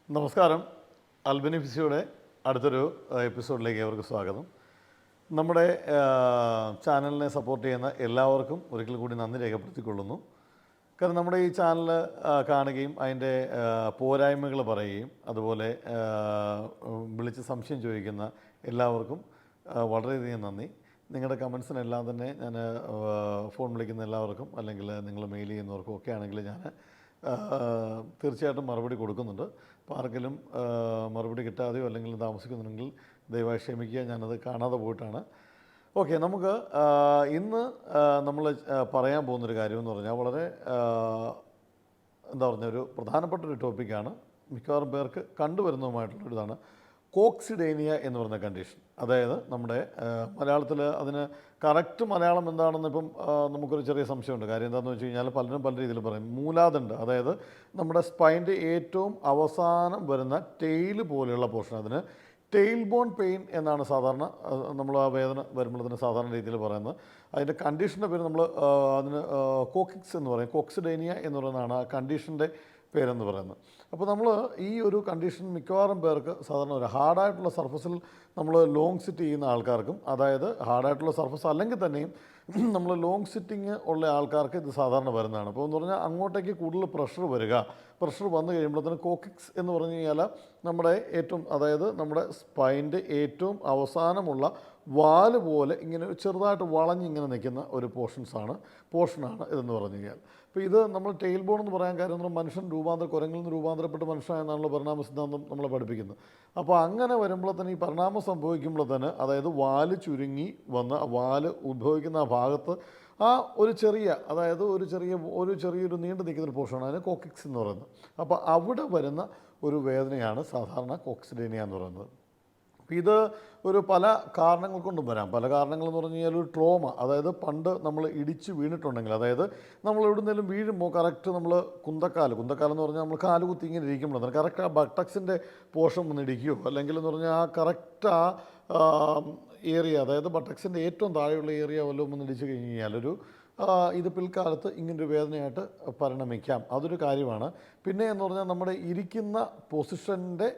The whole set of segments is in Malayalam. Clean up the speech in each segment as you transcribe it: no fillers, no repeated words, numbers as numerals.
നമസ്കാരം. അൽബനി ഫിസിയുടെ അടുത്തൊരു എപ്പിസോഡിലേക്ക് അവർക്ക് സ്വാഗതം. നമ്മുടെ ചാനലിനെ സപ്പോർട്ട് ചെയ്യുന്ന എല്ലാവർക്കും ഒരിക്കൽ കൂടി നന്ദി രേഖപ്പെടുത്തിക്കൊള്ളുന്നു. കാരണം നമ്മുടെ ഈ ചാനൽ കാണുകയും അതിൻ്റെ പോരായ്മകൾ പറയുകയും അതുപോലെ വിളിച്ച് സംശയം ചോദിക്കുന്ന എല്ലാവർക്കും വളരെയധികം നന്ദി. നിങ്ങളുടെ കമൻസിനെല്ലാം തന്നെ ഞാൻ ഫോൺ വിളിക്കുന്ന എല്ലാവർക്കും അല്ലെങ്കിൽ നിങ്ങൾ മെയിൽ ചെയ്യുന്നവർക്കും ഒക്കെ ആണെങ്കിൽ ഞാൻ തീർച്ചയായിട്ടും മറുപടി കൊടുക്കുന്നുണ്ട്. അപ്പോൾ ആർക്കെങ്കിലും മറുപടി കിട്ടാതെയോ അല്ലെങ്കിൽ താമസിക്കുന്നുണ്ടെങ്കിൽ ദയവായി ക്ഷമിക്കുക, ഞാനത് കാണാതെ പോയിട്ടാണ്. ഓക്കെ, നമുക്ക് ഇന്ന് നമ്മൾ പറയാൻ പോകുന്നൊരു കാര്യമെന്ന് പറഞ്ഞാൽ വളരെ എന്താ പറഞ്ഞ ഒരു പ്രധാനപ്പെട്ടൊരു ടോപ്പിക്കാണ്. മിക്കവാറും പേർക്ക് കണ്ടുവരുന്നതുമായിട്ടുള്ളൊരിതാണ് കോക്സിഡേനിയ എന്ന് പറയുന്ന കണ്ടീഷൻ. അതായത് നമ്മുടെ മലയാളത്തിൽ അതിന് കറക്റ്റ് മലയാളം എന്താണെന്ന് ഇപ്പം നമുക്കൊരു ചെറിയ സംശയമുണ്ട്. കാര്യം എന്താണെന്ന് വെച്ച് കഴിഞ്ഞാൽ പലരും പല രീതിയിൽ പറയും. മൂലാദണ്ഡ്, അതായത് നമ്മുടെ സ്പൈൻ്റെ ഏറ്റവും അവസാനം വരുന്ന ടെയിൽ പോലെയുള്ള പോർഷൻ, അതിന് ടെയിൽ ബോൺ പെയിൻ എന്നാണ് സാധാരണ നമ്മൾ ആ വേദന വരുമ്പോഴത്തിന് സാധാരണ രീതിയിൽ പറയുന്നത്. അതിൻ്റെ കണ്ടീഷൻ്റെ പേര് നമ്മൾ അതിന് കോക്കിക്സ് എന്ന് പറയും. കോക്സിഡേനിയ എന്ന് പറയുന്നതാണ് ആ കണ്ടീഷൻ്റെ പേരെന്ന് പറയുന്നത്. അപ്പോൾ നമ്മൾ ഈ ഒരു കണ്ടീഷൻ മിക്കവാറും പേർക്ക് സാധാരണ ഒരു ഹാർഡായിട്ടുള്ള സർഫസിൽ നമ്മൾ ലോങ് സിറ്റ് ചെയ്യുന്ന ആൾക്കാർക്കും, അതായത് ഹാർഡായിട്ടുള്ള സർഫസ് അല്ലെങ്കിൽ തന്നെയും നമ്മൾ ലോങ് സിറ്റിങ് ഉള്ള ആൾക്കാർക്ക് ഇത് സാധാരണ വരുന്നതാണ്. അപ്പോൾ എന്ന് പറഞ്ഞാൽ അങ്ങോട്ടേക്ക് കൂടുതൽ പ്രഷർ വരിക, പ്രഷർ വന്നു കഴിയുമ്പോഴത്തേന് കോക്കിക്സ് എന്ന് പറഞ്ഞു കഴിഞ്ഞാൽ നമ്മുടെ ഏറ്റവും, അതായത് നമ്മുടെ സ്പൈൻ്റെ ഏറ്റവും അവസാനമുള്ള വാല് പോലെ ഇങ്ങനെ ചെറുതായിട്ട് വളഞ്ഞിങ്ങനെ നിൽക്കുന്ന ഒരു പോർഷനാണ് ഇതെന്ന് പറഞ്ഞു കഴിഞ്ഞാൽ. അപ്പോൾ ഇത് നമ്മൾ ടെയിൽ ബോൺ എന്ന് പറയാൻ കാര്യം എന്ന് പറഞ്ഞാൽ മനുഷ്യൻ കുരങ്ങിൽ നിന്ന് രൂപാന്തരപ്പെട്ട മനുഷ്യനാണെന്നാണല്ലോ പരിണാമ സിദ്ധാന്തം നമ്മളെ പഠിപ്പിക്കുന്നത്. അപ്പോൾ അങ്ങനെ വരുമ്പോൾ തന്നെ ഈ പരിണാമം സംഭവിക്കുമ്പോൾ തന്നെ, അതായത് വാല് ചുരുങ്ങി വന്ന് വാല് ഉത്ഭവിക്കുന്ന ആ ഭാഗത്ത് ആ ഒരു ചെറിയ, അതായത് ചെറിയൊരു നീണ്ടു നിൽക്കുന്നൊരു പോർഷനാണ് അതിന് കോക്കിക്സ് എന്ന് പറയുന്നത്. അപ്പോൾ അവിടെ വരുന്ന ഒരു വേദനയാണ് സാധാരണ കോക്സിഡേനിയ എന്ന് പറയുന്നത്. ഇത് ഒരു പല കാരണങ്ങൾ കൊണ്ടും വരാം. പല കാരണങ്ങളെന്ന് പറഞ്ഞു കഴിഞ്ഞാൽ ഒരു ട്രോമ, അതായത് പണ്ട് നമ്മൾ ഇടിച്ച് വീണിട്ടുണ്ടെങ്കിൽ, അതായത് നമ്മൾ എവിടുന്നേലും വീഴുമ്പോൾ കറക്റ്റ് നമ്മൾ കുന്തക്കാലെന്ന് പറഞ്ഞാൽ നമ്മൾ കാല് കുത്തി ഇങ്ങനെ ഇരിക്കുമ്പോഴാണ് കറക്റ്റ് ആ ബട്ടക്സിൻ്റെ പോർഷൻ ഒന്ന് ഇടിക്കുകയോ അല്ലെങ്കിൽ എന്ന് പറഞ്ഞാൽ ആ കറക്റ്റ് ആ ഏരിയ, അതായത് ബട്ടക്സിൻ്റെ ഏറ്റവും താഴെയുള്ള ഏരിയ വല്ലതും ഒന്ന് ഇടിച്ച് കഴിഞ്ഞ് കഴിഞ്ഞാൽ ഇത് പിൽക്കാലത്ത് ഇങ്ങനൊരു വേദനയായിട്ട് പരിണമിക്കാം. അതൊരു കാര്യമാണ്. പിന്നെ എന്ന് പറഞ്ഞാൽ നമ്മുടെ ഇരിക്കുന്ന പൊസിഷൻ്റെ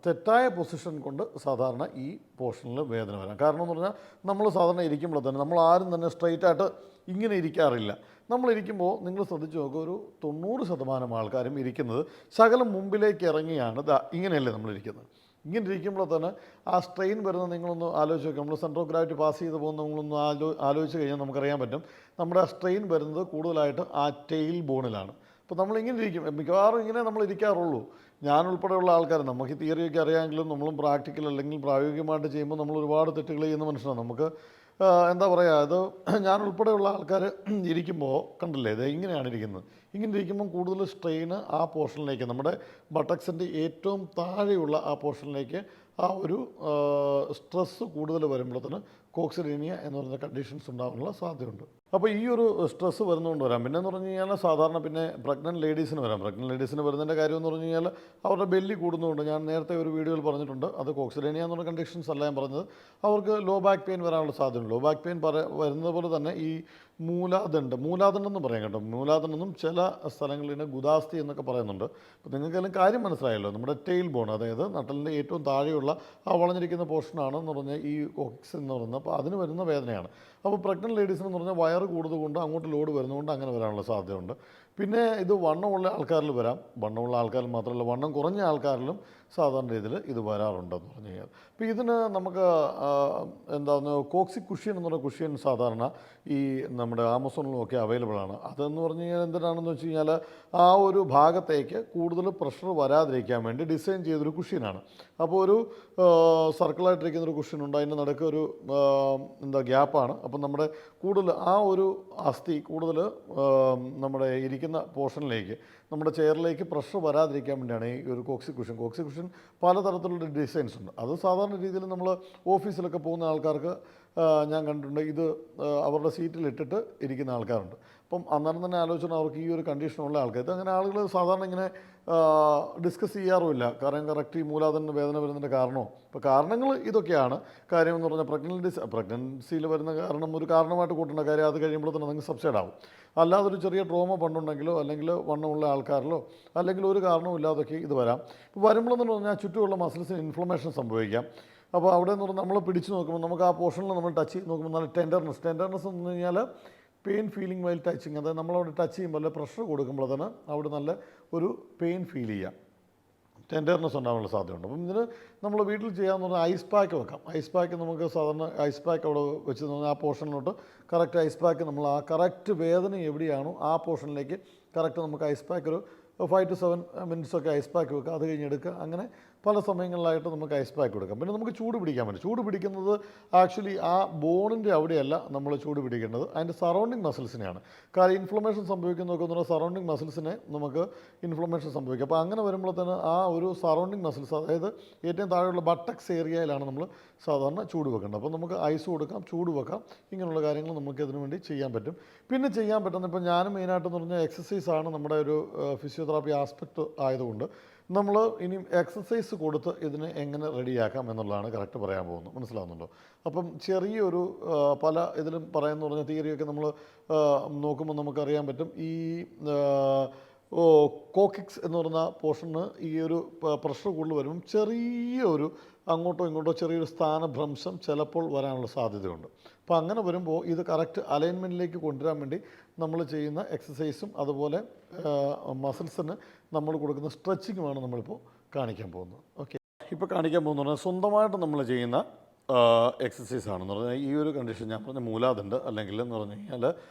തെറ്റായ പൊസിഷൻ കൊണ്ട് സാധാരണ ഈ പോർഷനിൽ വേദന വരാം. കാരണം എന്ന് പറഞ്ഞാൽ നമ്മൾ സാധാരണ ഇരിക്കുമ്പോൾ തന്നെ നമ്മൾ ആരും തന്നെ സ്ട്രെയിറ്റായിട്ട് ഇങ്ങനെ ഇരിക്കാറില്ല. നമ്മളിരിക്കുമ്പോൾ നിങ്ങൾ ശ്രദ്ധിച്ച് നോക്കുക, ഒരു 90% ആൾക്കാരും ഇരിക്കുന്നത് ശകലം മുമ്പിലേക്ക് ഇറങ്ങിയാണ്. ഇങ്ങനെയല്ലേ നമ്മളിരിക്കുന്നത്. ഇങ്ങനെ ഇരിക്കുമ്പോൾ തന്നെ ആ സ്ട്രെയിൻ വരുന്നത് നിങ്ങളൊന്ന് ആലോചിച്ച് നോക്കുക. നമ്മൾ സെൻട്രൽ ഓഫ് ഗ്രാവിറ്റി പാസ് ചെയ്ത് പോകുന്ന നിങ്ങളൊന്ന് ആലോചിച്ച് കഴിഞ്ഞാൽ നമുക്കറിയാൻ പറ്റും നമ്മുടെ ആ സ്ട്രെയിൻ വരുന്നത് കൂടുതലായിട്ട് ആ ടെയിൽ ബോണിലാണ്. അപ്പോൾ നമ്മളിങ്ങനെ ഇരിക്കും, മിക്കവാറും ഇങ്ങനെ നമ്മൾ ഇരിക്കാറുള്ളൂ. ഞാനുൾപ്പെടെയുള്ള ആൾക്കാർ, നമുക്ക് ഈ തിയറിയൊക്കെ അറിയാമെങ്കിലും നമ്മളും പ്രാക്ടിക്കൽ അല്ലെങ്കിൽ പ്രായോഗികമായിട്ട് ചെയ്യുമ്പോൾ നമ്മൾ ഒരുപാട് തെറ്റുകൾ ചെയ്യുന്ന മനുഷ്യനാണ്. നമുക്ക് എന്താ പറയുക, അത് ഞാനുൾപ്പെടെയുള്ള ആൾക്കാർ ഇരിക്കുമ്പോൾ കണ്ടില്ലേ, ഇത് ഇങ്ങനെയാണ് ഇരിക്കുന്നത്. ഇങ്ങനെ ഇരിക്കുമ്പം കൂടുതൽ സ്ട്രെയിന് ആ പോർഷനിലേക്ക്, നമ്മുടെ ബട്ടക്സിൻ്റെ ഏറ്റവും താഴെയുള്ള ആ പോർഷനിലേക്ക് ആ ഒരു സ്ട്രെസ്സ് കൂടുതൽ വരുമ്പോഴത്തേന് കോക്സിഡേനിയ എന്ന് പറയുന്ന കണ്ടീഷൻസ് ഉണ്ടാകാനുള്ള സാധ്യതയുണ്ട്. അപ്പോൾ ഈ ഒരു സ്ട്രെസ്സ് വരുന്നതുകൊണ്ട് വരാം. പിന്നെ എന്ന് പറഞ്ഞു കഴിഞ്ഞാൽ സാധാരണ പിന്നെ പ്രഗ്നൻറ്റ് ലേഡീസിന് വരാം. പ്രഗ്നൻറ്റ് ലേഡീസിന് വരുന്നതിൻ്റെ കാര്യം എന്ന് പറഞ്ഞു കഴിഞ്ഞാൽ അവരുടെ ബെല്ലി കൂടുന്നതുകൊണ്ട്, ഞാൻ നേരത്തെ ഒരു വീഡിയോയിൽ പറഞ്ഞിട്ടുണ്ട്, അത് കോക്സിഡേനിയ എന്നുള്ള കണ്ടീഷൻസ് അല്ല ഞാൻ പറഞ്ഞത്, അവർക്ക് ലോ ബാക്ക് പെയിൻ വരാനുള്ള സാധ്യതയുണ്ട്. ലോ ബാക്ക് പെയിൻ വരുന്നത് പോലെ തന്നെ ഈ മൂലാദണ്ഡെന്ന് പറയാം കേട്ടോ. മൂലാദണ്ഡെന്നും ചില സ്ഥലങ്ങളിൽ ഗുദാസ്തി എന്നൊക്കെ പറയുന്നുണ്ട്. അപ്പോൾ നിങ്ങൾക്കെല്ലാം കാര്യം മനസ്സിലായല്ലോ. നമ്മുടെ ടെയിൽ ബോൺ, അതായത് നട്ടലിൻ്റെ ഏറ്റവും താഴെയുള്ള ആ വളഞ്ഞിരിക്കുന്ന പോർഷനാണെന്ന് പറഞ്ഞാൽ ഈ കോക്സിക്സ് എന്ന് പറയുന്നത്. അപ്പോൾ അതിന് വരുന്ന വേദനയാണ്. അപ്പോൾ പ്രഗ്നൻറ്റ് ലേഡീസിന് പറഞ്ഞാൽ വയറ് കൂടുതലുകൊണ്ട് അങ്ങോട്ട് ലോഡ് വരുന്നതുകൊണ്ട് അങ്ങനെ വരാനുള്ള സാധ്യതയുണ്ട്. പിന്നെ ഇത് വണ്ണമുള്ള ആൾക്കാരിൽ വരാം. വണ്ണമുള്ള ആൾക്കാരിൽ മാത്രമല്ല, വണ്ണം കുറഞ്ഞ ആൾക്കാരിലും സാധാരണ രീതിയിൽ ഇത് വരാറുണ്ടെന്ന് പറഞ്ഞു കഴിഞ്ഞാൽ. അപ്പോൾ ഇതിന് നമുക്ക് എന്താണ് കോക്സി കുഷ്യൻ എന്നുള്ള കുഷ്യൻ സാധാരണ ഈ നമ്മുടെ ആമസോണിലും ഒക്കെ അവൈലബിൾ ആണ്. അതെന്ന് പറഞ്ഞു കഴിഞ്ഞാൽ എന്തിനാണെന്ന് വെച്ച് കഴിഞ്ഞാൽ ആ ഒരു ഭാഗത്തേക്ക് കൂടുതൽ പ്രഷർ വരാതിരിക്കാൻ വേണ്ടി ഡിസൈൻ ചെയ്തൊരു കുഷ്യനാണ്. അപ്പോൾ ഒരു സർക്കിളായിട്ടിരിക്കുന്നൊരു കുഷ്യനുണ്ട്, അതിൻ്റെ നടുക്ക് ഒരു ഗ്യാപ്പാണ്. അപ്പം നമ്മുടെ കൂടുതൽ ആ ഒരു അസ്ഥി കൂടുതൽ നമ്മുടെ ഇരിക്കുന്ന പോർഷനിലേക്ക്, നമ്മുടെ ചെയറിലേക്ക് പ്രഷർ വരാതിരിക്കാൻ വേണ്ടിയാണ് ഈ ഒരു കോക്സി കുഷൻ പലതരത്തിലുള്ള ഡിസൈൻസ് ഉണ്ട്. അത് സാധാരണ രീതിയിൽ നമ്മൾ ഓഫീസിലൊക്കെ പോകുന്ന ആൾക്കാർക്ക് ഞാൻ കണ്ടിട്ടുണ്ട്. ഇത് അവരുടെ സീറ്റിലിട്ടിട്ട് ഇരിക്കുന്ന ആൾക്കാരുണ്ട്. അപ്പം അന്നേരം തന്നെ ആലോചിച്ചാൽ അവർക്ക് ഈ ഒരു കണ്ടീഷനുള്ള ആൾക്കാർ, ഇത് അങ്ങനെ ആളുകൾ സാധാരണ ഇങ്ങനെ ഡിസ്കസ് ചെയ്യാറുമില്ല. കാരണം കറക്റ്റ് ഈ മൂലാധാര വേദന വരുന്നതിൻ്റെ കാരണമോ ഇപ്പോൾ കാരണങ്ങൾ ഇതൊക്കെയാണ്. കാര്യം എന്ന് പറഞ്ഞാൽ പ്രഗ്നൻസിയിൽ വരുന്ന കാരണം ഒരു കാരണമായിട്ട് കൂട്ടേണ്ട കാര്യം അത് കഴിയുമ്പോൾ തന്നെ നിങ്ങൾക്ക് സബ്സൈഡ് ആവും. അല്ലാതെ ഒരു ചെറിയ ട്രോമ പണ്ടുണ്ടെങ്കിലോ അല്ലെങ്കിൽ വണ്ണമുള്ള ആൾക്കാരിലോ അല്ലെങ്കിൽ ഒരു കാരണവുമില്ലാതൊക്കെ ഇത് വരാം. ഇപ്പോൾ വരുമ്പോഴെന്ന് പറഞ്ഞാൽ ചുറ്റുമുള്ള മസിൽസിന് ഇൻഫ്ലമേഷൻ സംഭവിക്കാം. അപ്പോൾ അവിടെ നിന്ന് പറഞ്ഞാൽ നമ്മൾ പിടിച്ച് നോക്കുമ്പോൾ നമുക്ക് ആ പോർഷനിൽ നമ്മൾ ടച്ച് ചെയ്ത് നോക്കുമ്പോൾ നല്ല ടെൻഡർനെസ് എന്ന് പറഞ്ഞു കഴിഞ്ഞാൽ പെയിൻ ഫീലിംഗ് വൈൽ ടച്ചിങ്. അതായത് നമ്മളവിടെ ടച്ച് ചെയ്യുമ്പോൾ അല്ലെ പ്രഷർ കൊടുക്കുമ്പോൾ തന്നെ അവിടെ നല്ല ഒരു പെയിൻ ഫീൽ ചെയ്യാം, ടെൻഡർനെസ് ഉണ്ടാകാനുള്ള സാധ്യതയുണ്ട്. അപ്പം ഇതിന് നമ്മൾ വീട്ടിൽ ചെയ്യാമെന്ന് പറഞ്ഞാൽ ഐസ് പാക്ക് വെക്കാം. ഐസ് പാക്ക് നമുക്ക് സാധാരണ ഐസ് പാക്ക് അവിടെ വെച്ച് പറഞ്ഞാൽ ആ പോർഷനിലോട്ട് കറക്റ്റ് ഐസ് പാക്ക് നമ്മൾ ആ കറക്റ്റ് വേദന എവിടെയാണോ ആ പോർഷനിലേക്ക് കറക്റ്റ് നമുക്ക് ഐസ് പാക്ക് ഒരു 5 to 7 minutes ഒക്കെ ഐസ് പാക്ക് വെക്കുക. അത് കഴിഞ്ഞ് എടുക്കുക. അങ്ങനെ പല സമയങ്ങളിലായിട്ട് നമുക്ക് ഐസ് പാക്ക് കൊടുക്കാം. പിന്നെ നമുക്ക് ചൂട് പിടിക്കാൻ പറ്റും. ചൂട് പിടിക്കുന്നത് ആക്ച്വലി ആ ബോണിൻ്റെ അവിടെയല്ല നമ്മൾ ചൂട് പിടിക്കേണ്ടത്, അതിൻ്റെ സറൗണ്ടിങ് മസിൽസിനെയാണ്. കാരണം ഇൻഫ്ലമേഷൻ സംഭവിക്കുന്നതൊക്കെ എന്ന് പറഞ്ഞാൽ സറൗണ്ടിങ് മസിൽസിനെ നമുക്ക് ഇൻഫ്ലമേഷൻ സംഭവിക്കും. അപ്പോൾ അങ്ങനെ വരുമ്പോഴത്തേന് ആ ഒരു സറൗണ്ടിങ് മസിൽസ്, അതായത് ഏറ്റവും താഴെയുള്ള ബട്ടക്സ് ഏരിയയിലാണ് നമ്മൾ സാധാരണ ചൂട് വെക്കേണ്ടത്. അപ്പോൾ നമുക്ക് ഐസ് കൊടുക്കാം, ചൂട് വെക്കാം, ഇങ്ങനെയുള്ള കാര്യങ്ങൾ നമുക്ക് ഇതിനു വേണ്ടി ചെയ്യാൻ പറ്റും. പിന്നെ ചെയ്യാൻ പറ്റുന്ന ഇപ്പോൾ ഞാനും മെയിനായിട്ടെന്ന് പറഞ്ഞാൽ എക്സസൈസാണ് നമ്മുടെ ഒരു ഫിസിയോതെറാപ്പി ആസ്പെക്റ്റ് ആയതുകൊണ്ട് നമ്മൾ ഇനിയും എക്സസൈസ് കൊടുത്ത് ഇതിനെ എങ്ങനെ റെഡിയാക്കാം എന്നുള്ളതാണ് കറക്റ്റ് പറയാൻ പോകുന്നത്. മനസ്സിലാവുന്നുണ്ടോ? അപ്പം ചെറിയൊരു പല ഇതിലും പറയുന്ന പറഞ്ഞ തിയറിയൊക്കെ നമ്മൾ നോക്കുമ്പോൾ നമുക്കറിയാൻ പറ്റും. ഈ കോക്കിക്സ് എന്ന് പറയുന്ന പോർഷന് ഈ ഒരു പ്രഷർ കൂടുതൽ വരുമ്പം ചെറിയൊരു അങ്ങോട്ടോ ഇങ്ങോട്ടോ ചെറിയൊരു സ്ഥാനഭ്രംശം ചിലപ്പോൾ വരാനുള്ള സാധ്യതയുണ്ട്. അപ്പോൾ അങ്ങനെ വരുമ്പോൾ ഇത് കറക്റ്റ് അലൈൻമെൻറ്റിലേക്ക് കൊണ്ടുവരാൻ വേണ്ടി നമ്മൾ ചെയ്യുന്ന എക്സസൈസും അതുപോലെ മസിൽസിന് നമ്മൾ കൊടുക്കുന്ന സ്ട്രെച്ചിങ്ങുമാണ് നമ്മളിപ്പോൾ കാണിക്കാൻ പോകുന്നത്. ഓക്കെ, ഇപ്പോൾ കാണിക്കാൻ പോകുന്നത് പറഞ്ഞാൽ സ്വന്തമായിട്ട് നമ്മൾ ചെയ്യുന്ന എക്സസൈസ് ആണെന്ന് പറഞ്ഞാൽ ഈ ഒരു കണ്ടീഷൻ ഞാൻ പറഞ്ഞ മൂലാദണ്ഡ് അല്ലെങ്കിൽ എന്ന് പറഞ്ഞു കഴിഞ്ഞാൽ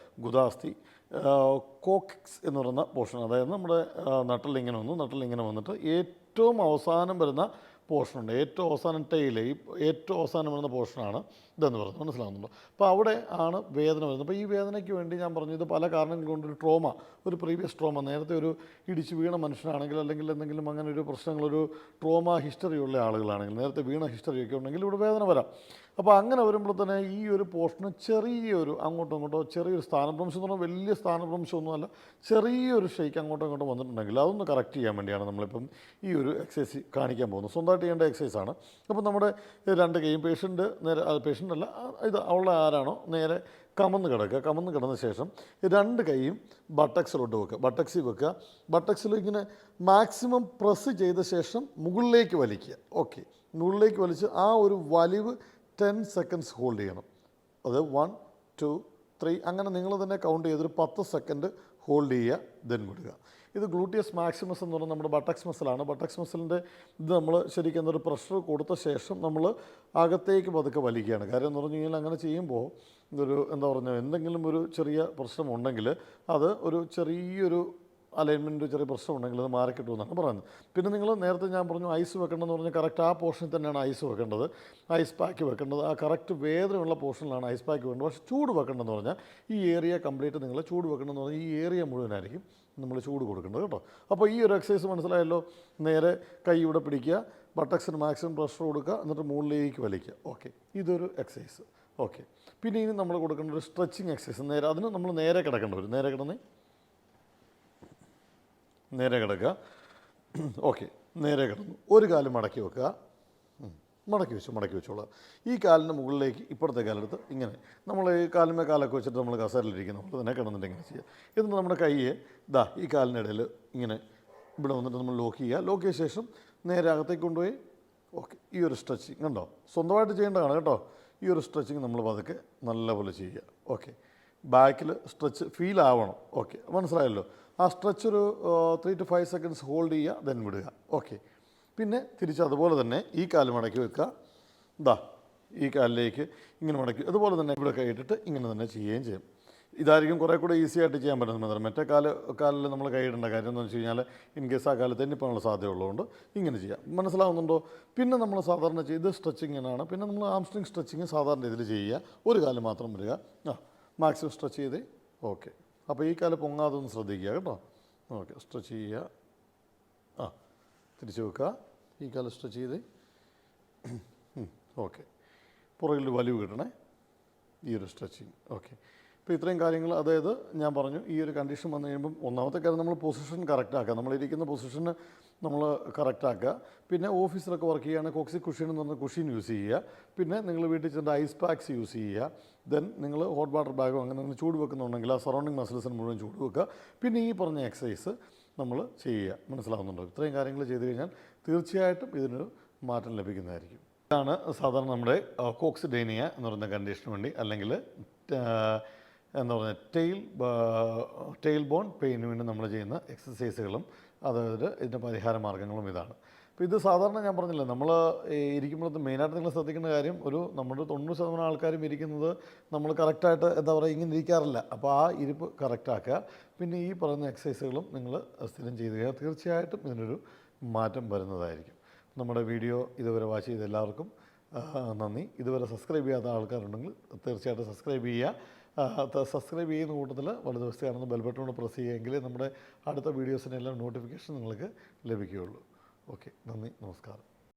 ഗുദാസ്തി കോക്കിക്സ് എന്ന് പറയുന്ന പോർഷൻ, അതായത് നമ്മുടെ നട്ടലിങ്ങനെ വന്നിട്ട് ഏറ്റവും അവസാനം വരുന്ന പോർഷനുണ്ട്. ഏറ്റവും അവസാനം ടൈല്, ഈ ഏറ്റവും അവസാനം വരുന്ന പോർഷനാണ് ഇതെന്ന് പറയുന്നത്. മനസ്സിലാകുന്നുണ്ടോ? അപ്പോൾ അവിടെ ആണ് വേദന വരുന്നത്. അപ്പോൾ ഈ വേദനയ്ക്ക് വേണ്ടി ഞാൻ പറഞ്ഞു ഇത് പല കാരണങ്ങൾ കൊണ്ടൊരു ട്രോമ, ഒരു പ്രീവിയസ് ട്രോമ, നേരത്തെ ഒരു ഇടിച്ച് വീണ മനുഷ്യനാണെങ്കിൽ അല്ലെങ്കിൽ എന്തെങ്കിലും അങ്ങനെ ഒരു പ്രശ്നങ്ങളൊരു ട്രോമ ഹിസ്റ്ററി ഉള്ള ആളുകളാണെങ്കിൽ, നേരത്തെ വീണ ഹിസ്റ്ററിയൊക്കെ ഉണ്ടെങ്കിൽ ഇവിടെ വേദന വരാം. അപ്പോൾ അങ്ങനെ വരുമ്പോൾ തന്നെ ഈ ഒരു പോർഷന് ചെറിയൊരു അങ്ങോട്ടും ഇങ്ങോട്ടോ ചെറിയൊരു സ്ഥാനഭ്രംശം എന്ന് പറഞ്ഞാൽ വലിയ സ്ഥാനഭ്രംശമൊന്നുമല്ല, ചെറിയൊരു ഷെയ്ക്ക് അങ്ങോട്ടും ഇങ്ങോട്ടും വന്നിട്ടുണ്ടെങ്കിൽ അതൊന്ന് കറക്റ്റ് ചെയ്യാൻ വേണ്ടിയാണ് നമ്മളിപ്പം ഈ ഒരു എക്സസൈസ് കാണിക്കാൻ പോകുന്നത്. സ്വന്തമായിട്ട് ചെയ്യേണ്ട എക്സസൈസാണ്. അപ്പോൾ നമ്മുടെ രണ്ട് കൈയും പേഷ്യൻ്റ് അല്ല, ഇത് അവളെ ആരാണോ നേരെ കമന്ന് കിടന്ന ശേഷം രണ്ട് കൈയും ബട്ടക്സിലോട്ട് വെക്കുക, ബട്ടക്സിൽ വെക്കുക. ബട്ടക്സിൽ ഇങ്ങനെ മാക്സിമം പ്രസ് ചെയ്ത ശേഷം മുകളിലേക്ക് വലിക്കുക. ഓക്കെ, മുകളിലേക്ക് വലിച്ച് ആ ഒരു വലിവ് 10 seconds ഹോൾഡ് ചെയ്യണം. അത് 1 2 3 അങ്ങനെ നിങ്ങൾ തന്നെ കൗണ്ട് ചെയ്തൊരു 10 സെക്കൻഡ് ഹോൾഡ് ചെയ്യുക, ദെൻ വിടുക. ഇത് ഗ്ലൂട്ടിയസ് മാക്സിമസ് എന്ന് പറയുന്നത് നമ്മുടെ ബട്ടക്സ് മസിലാണ്. ബട്ടക്സ് മസിലിൻ്റെ ഇത് നമ്മൾ ശരിക്കും എന്തൊരു പ്രഷർ കൊടുത്ത ശേഷം നമ്മൾ അകത്തേക്ക് പതുക്കെ വലിക്കുകയാണ്. കാര്യം എന്ന് പറഞ്ഞു കഴിഞ്ഞാൽ അങ്ങനെ ചെയ്യുമ്പോൾ ഇതൊരു എന്തെങ്കിലും ഒരു ചെറിയ പ്രശ്നമുണ്ടെങ്കിൽ അത് ഒരു ചെറിയൊരു അലൈൻമെൻറ്റ് ചെറിയ പ്രശ്നമുണ്ടെങ്കിൽ അത് മാറി കിട്ടുമെന്നാണ് പറയുന്നത്. പിന്നെ നിങ്ങൾ നേരത്തെ ഞാൻ പറഞ്ഞു ഐസ് വെക്കണമെന്ന് പറഞ്ഞാൽ കറക്റ്റ് ആ പോർഷനിൽ തന്നെയാണ് ഐസ് വെക്കേണ്ടത്, ഐസ് പാക്ക് വെക്കേണ്ടത്. ആ കറക്റ്റ് വേദനയുള്ള പോർഷനിലാണ് ഐസ് പാക്ക് വേണ്ടത്. പക്ഷേ ചൂട് വെക്കേണ്ടതെന്ന് പറഞ്ഞാൽ ഈ ഏരിയ കംപ്ലീറ്റ് നിങ്ങൾ ചൂട് വെക്കണമെന്ന് പറഞ്ഞാൽ ഈ ഏരിയ മുഴുവനായിരിക്കും നമ്മൾ ചൂട് കൊടുക്കേണ്ടത് കേട്ടോ. അപ്പോൾ ഈ ഒരു എക്സസൈസ് മനസ്സിലായല്ലോ. നേരെ കൈ ഇവിടെ പിടിക്കുക, ബട്ടക്സിന് മാക്സിമം പ്രഷർ കൊടുക്കുക, എന്നിട്ട് മുകളിലേക്ക് വലിക്കുക. ഓക്കെ, ഇതൊരു എക്സസൈസ്. ഓക്കെ, പിന്നെ ഇനി നമ്മൾ കൊടുക്കേണ്ട ഒരു സ്ട്രെച്ചിങ് എക്സസൈസ്. അതിന് നമ്മൾ നേരെ കിടക്കേണ്ടി വരും. നേരെ കിടക്കുക. ഓക്കെ, നേരെ കിടന്നു. ഒരു കാല് മടക്കി വെക്കുക, മടക്കി വെച്ചോളാം. ഈ കാലിൻ്റെ മുകളിലേക്ക് ഇപ്പുറത്തെ കാലെടുത്ത് ഇങ്ങനെ നമ്മൾ ഈ കാലിന്മേ കാലൊക്കെ വെച്ചിട്ട് നമ്മൾ കസേരയിലിരിക്കുന്ന നമ്മൾ തന്നെ കിടന്നിട്ട് ഇങ്ങനെ ചെയ്യുക. എന്നിട്ട് നമ്മുടെ കൈയെ ഈ കാലിൻ്റെ ഇടയിൽ ഇങ്ങനെ ഇവിടെ വന്നിട്ട് നമ്മൾ ലോക്ക് ചെയ്യുക. ലോക്ക് ചെയ്ത ശേഷം നേരെ അകത്തേക്ക് കൊണ്ടുപോയി ഓക്കെ, ഈ ഒരു സ്ട്രെച്ചിങ് കണ്ടോ, സ്വന്തമായിട്ട് ചെയ്യേണ്ടതാണ് കേട്ടോ. ഈ ഒരു സ്ട്രെച്ചിങ് നമ്മൾ പതുക്കെ നല്ലപോലെ ചെയ്യുക. ഓക്കെ, ബാക്കിൽ സ്ട്രെച്ച് ഫീൽ ആവണം. ഓക്കെ, മനസ്സിലായല്ലോ. ആ സ്ട്രെച്ച് ഒരു 3 to 5 seconds ഹോൾഡ് ചെയ്യുക, ദെൻ വിടുക. ഓക്കെ, പിന്നെ തിരിച്ച് അതുപോലെ തന്നെ ഈ കാല് മടക്കി വെക്കുക. ഈ കാലിലേക്ക് ഇങ്ങനെ മടക്കി അതുപോലെ തന്നെ ഇവിടെ കൈയിട്ടിട്ട് ഇങ്ങനെ തന്നെ ചെയ്യുകയും ചെയ്യും. ഇതായിരിക്കും കുറേ കൂടെ ഈസി ആയിട്ട് ചെയ്യാൻ പറ്റുന്നത്. മറ്റേ കാലിൽ നമ്മൾ കൈയിടേണ്ട കാര്യം എന്ന് വെച്ച് കഴിഞ്ഞാൽ ഇൻ കേസ് ആ കാല് തെന്നിപ്പോകാനുള്ള സാധ്യത ഉള്ളതുകൊണ്ട് ഇങ്ങനെ ചെയ്യാം. മനസ്സിലാവുന്നുണ്ടോ? പിന്നെ നമ്മൾ സാധാരണ ചെയ്ത് സ്ട്രെച്ചിങ്ങിനാണ്. പിന്നെ നമ്മൾ ആംസ്ട്രിങ് സ്ട്രെച്ചിങ് സാധാരണ ഇതിൽ ചെയ്യുക. ഒരു കാല് മാത്രം വരിക, മാക്സിമം സ്ട്രെച്ച് ചെയ്ത്. ഓക്കെ, അപ്പോൾ ഈ കാല് പൊങ്ങാതെ ഒന്ന് ശ്രദ്ധിക്കുക കേട്ടോ. ഓക്കെ, സ്ട്രെച്ച് ചെയ്യുക, തിരിച്ച് വെക്കുക, ഈ കാല് സ്ട്രെച്ച് ചെയ്ത്. ഓക്കെ, പുറകിൽ വലിവ് കിട്ടണേ, ഈ ഒരു സ്ട്രെച്ചിങ്. ഓക്കെ, അപ്പോൾ ഇത്രയും കാര്യങ്ങൾ, അതായത് ഞാൻ പറഞ്ഞു ഈ ഒരു കണ്ടീഷൻ വന്നു കഴിയുമ്പം ഒന്നാമത്തെ കാര്യം നമ്മൾ പൊസിഷൻ കറക്റ്റ് ആക്കുക, നമ്മളിരിക്കുന്ന പൊസിഷന് നമ്മൾ കറക്റ്റ് ആക്കുക. പിന്നെ ഓഫീസിലൊക്കെ വർക്ക് ചെയ്യുകയാണെങ്കിൽ കോക്സി കുഷ്യൻ എന്ന് പറഞ്ഞ കുഷ്യൻ യൂസ് ചെയ്യുക. പിന്നെ നിങ്ങൾ വീട്ടിൽ ചെന്ന് ഐസ് പാക്സ് യൂസ് ചെയ്യുക. ദെൻ നിങ്ങൾ ഹോട്ട് വാട്ടർ ബാഗോ അങ്ങനെ നിങ്ങൾ ചൂട് വെക്കുന്നുണ്ടെങ്കിൽ ആ സറൗണ്ടിങ് മസിൽസിന് മുഴുവൻ ചൂട് വെക്കുക. പിന്നെ ഈ പറഞ്ഞ എക്സസൈസ് നമ്മൾ ചെയ്യുക. മനസ്സിലാകുന്നുണ്ടോ? ഇത്രയും കാര്യങ്ങൾ ചെയ്തു കഴിഞ്ഞാൽ തീർച്ചയായിട്ടും ഇതിനൊരു മാറ്റം ലഭിക്കുന്നതായിരിക്കും. ഇതാണ് സാധാരണ നമ്മുടെ കോക്സിഡേനിയ എന്ന് പറയുന്ന കണ്ടീഷന് വേണ്ടി, അല്ലെങ്കിൽ എന്താ പറയുക, ടെയിൽ ബോൺ പെയിന് വേണ്ടി നമ്മൾ ചെയ്യുന്ന എക്സസൈസുകളും അതായത് ഇതിൻ്റെ പരിഹാര മാർഗ്ഗങ്ങളും ഇതാണ്. അപ്പോൾ ഇത് സാധാരണ ഞാൻ പറഞ്ഞില്ല, നമ്മൾ ഇരിക്കുമ്പോഴത്തെ മെയിനായിട്ട് നിങ്ങൾ ശ്രദ്ധിക്കേണ്ട കാര്യം, നമ്മുടെ 90% ആൾക്കാരും ഇരിക്കുന്നത് നമ്മൾ കറക്റ്റായിട്ട് എന്താ പറയുക ഇങ്ങനെ ഇരിക്കാറില്ല. അപ്പോൾ ആ ഇരിപ്പ് കറക്റ്റാക്കുക. പിന്നെ ഈ പറയുന്ന എക്സസൈസുകളും നിങ്ങൾ സ്ഥിരം ചെയ്ത് കഴിഞ്ഞാൽ തീർച്ചയായിട്ടും ഇതിനൊരു മാറ്റം വരുന്നതായിരിക്കും. നമ്മുടെ വീഡിയോ ഇതുവരെ വാച്ച് ചെയ്ത എല്ലാവർക്കും നന്ദി. ഇതുവരെ സബ്സ്ക്രൈബ് ചെയ്യാത്ത ആൾക്കാരുണ്ടെങ്കിൽ തീർച്ചയായിട്ടും സബ്സ്ക്രൈബ് ചെയ്യുക. സബ്സ്ക്രൈബ് ചെയ്യുന്ന കൂട്ടത്തിൽ വലതു ദിവസം കാണുന്ന ബെൽ ബട്ടൺ പ്രസ് ചെയ്യുമെങ്കിൽ നമ്മുടെ അടുത്ത വീഡിയോസിനെല്ലാം നോട്ടിഫിക്കേഷൻ നിങ്ങൾക്ക് ലഭിക്കുകയുള്ളൂ. ഓക്കെ, നന്ദി, നമസ്കാരം.